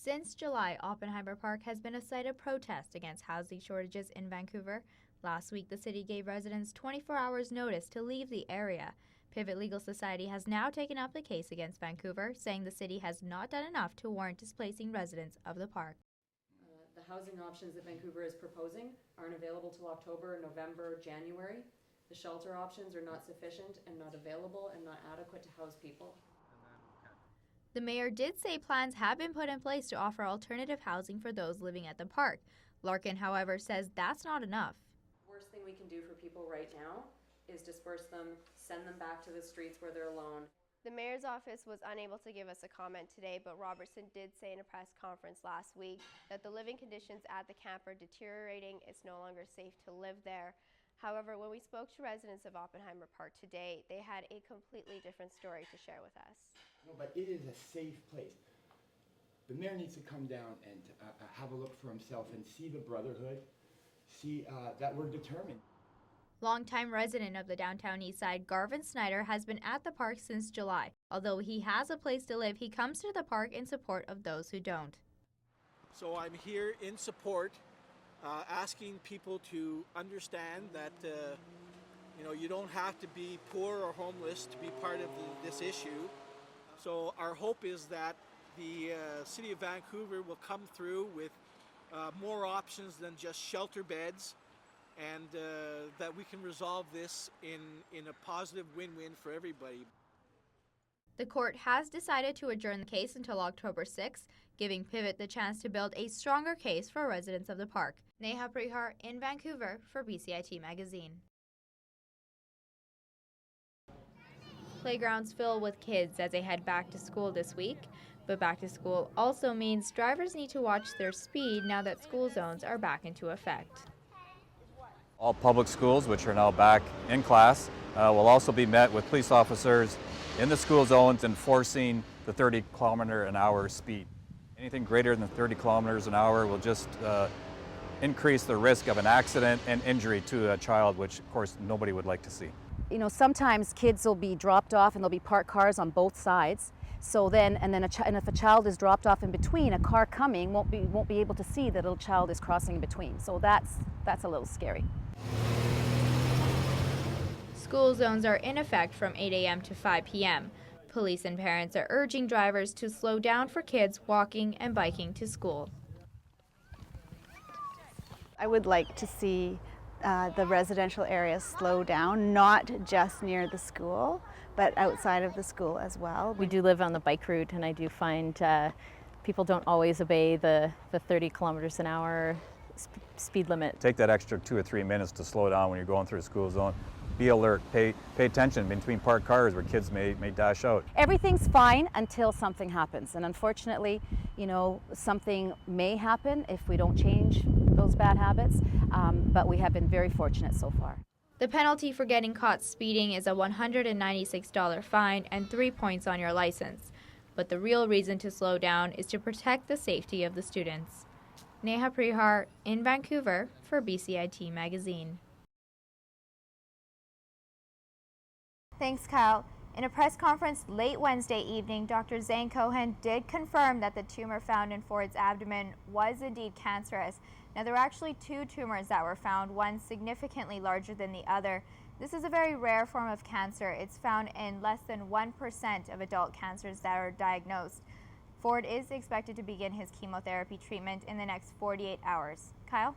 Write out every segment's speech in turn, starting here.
Since July, Oppenheimer Park has been a site of protest against housing shortages in Vancouver. Last week, the city gave residents 24 hours notice to leave the area. Pivot Legal Society has now taken up the case against Vancouver, saying the city has not done enough to warrant displacing residents of the park. The housing options that Vancouver is proposing aren't available till October, November, January. The shelter options are not sufficient and not available and not adequate to house people. The mayor did say plans have been put in place to offer alternative housing for those living at the park. Larkin, however, says that's not enough. The worst thing we can do for people right now is disperse them, send them back to the streets where they're alone. The mayor's office was unable to give us a comment today, but Robertson did say in a press conference last week that the living conditions at the camp are deteriorating. It's no longer safe to live there. However, when we spoke to residents of Oppenheimer Park today, they had a completely different story to share with us. No, but it is a safe place. The mayor needs to come down and have a look for himself and see the brotherhood, see that we're determined. Longtime resident of the downtown east side, Garvin Snyder, has been at the park since July. Although he has a place to live, he comes to the park in support of those who don't. So I'm here in support, asking people to understand that you don't have to be poor or homeless to be part of this issue. So our hope is that the City of Vancouver will come through with more options than just shelter beds, and that we can resolve this in a positive win-win for everybody. The court has decided to adjourn the case until October 6th, giving Pivot the chance to build a stronger case for residents of the park. Neha Prihar in Vancouver for BCIT Magazine. Playgrounds fill with kids as they head back to school this week. But back to school also means drivers need to watch their speed now that school zones are back into effect. All public schools, which are now back in class, will also be met with police officers in the school zones enforcing the 30-kilometer-an-hour speed. Anything greater than 30 kilometers an hour will just increase the risk of an accident and injury to a child, which of course nobody would like to see. You know, sometimes kids will be dropped off and there'll be parked cars on both sides. So then, and if a child is dropped off in between, a car coming won't be able to see that a little child is crossing in between. So that's a little scary. School zones are in effect from 8 a.m. to 5 p.m. Police and parents are urging drivers to slow down for kids walking and biking to school. I would like to see the residential areas slow down, not just near the school, but outside of the school as well. We do live on the bike route, and I do find people don't always obey the 30 kilometers an hour speed limit. Take that extra 2 or 3 minutes to slow down when you're going through a school zone. Be alert, pay attention between parked cars where kids may dash out. Everything's fine until something happens, and unfortunately, you know, something may happen if we don't change those bad habits, but we have been very fortunate so far. The penalty for getting caught speeding is a $196 fine and 3 points on your license. But the real reason to slow down is to protect the safety of the students. Neha Prihar in Vancouver for BCIT Magazine. Thanks, Kyle. In a press conference late Wednesday evening, Dr. Zane Cohen did confirm that the tumor found in Ford's abdomen was indeed cancerous. Now, there were actually 2 tumors that were found, one significantly larger than the other. This is a very rare form of cancer. It's found in less than 1% of adult cancers that are diagnosed. Ford is expected to begin his chemotherapy treatment in the next 48 hours. Kyle?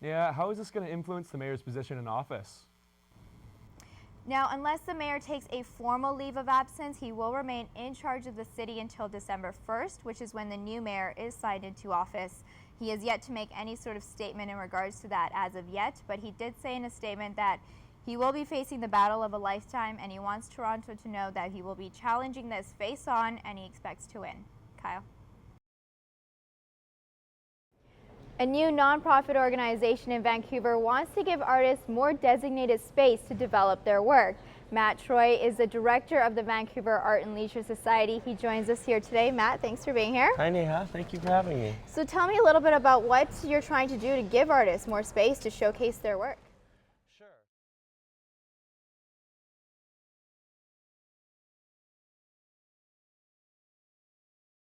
Yeah, how is this going to influence the mayor's position in office? Now, unless the mayor takes a formal leave of absence, he will remain in charge of the city until December 1st, which is when the new mayor is signed into office. He has yet to make any sort of statement in regards to that as of yet, but he did say in a statement that he will be facing the battle of a lifetime, and he wants Toronto to know that he will be challenging this face on, and he expects to win. Kyle? A new nonprofit organization in Vancouver wants to give artists more designated space to develop their work. Matt Troy is the director of the Vancouver Art and Leisure Society. He joins us here today. Matt, thanks for being here. Hi, Neha. Thank you for having me. So tell me a little bit about what you're trying to do to give artists more space to showcase their work.